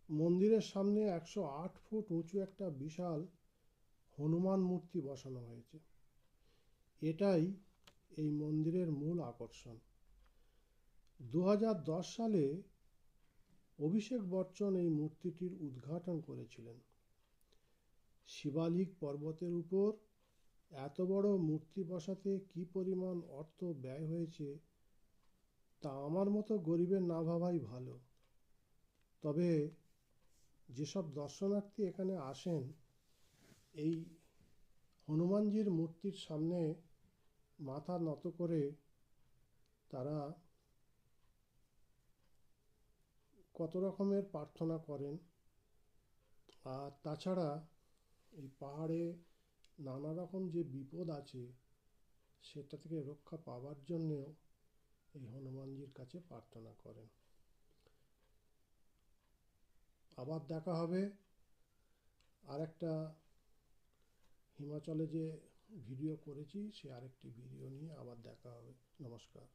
মন্দিরের সামনে 108 ফুট উঁচু একটা বিশাল হনুমান মূর্তি বসানো হয়েছে। এটাই এই মন্দিরের মূল আকর্ষণ। 2010 সালে অভিষেক বচ্চন এই মূর্তিটির উদ্ঘাটন করেছিলেন। শিবালিক পর্বতের উপর এত বড় মূর্তি বসাতে কী পরিমাণ অর্থ ব্যয় হয়েছে তা আমার মতো গরিবের না ভাবাই ভালো। তবে যেসব দর্শনার্থী এখানে আসেন এই হনুমানজির মূর্তির সামনে মাথা নত করে তারা কত রকমের প্রার্থনা করেন। আর তাছাড়া এই পাহাড়ে নানা রকম যে বিপদ আছে সেটা থেকে রক্ষা পাওয়ার জন্যেও এই হনুমানজির কাছে প্রার্থনা করেন। আবার দেখা হবে আর একটা হিমাচলে যে ভিডিও করেছি সে আরেকটি ভিডিও নিয়ে আবার দেখা হবে। নমস্কার।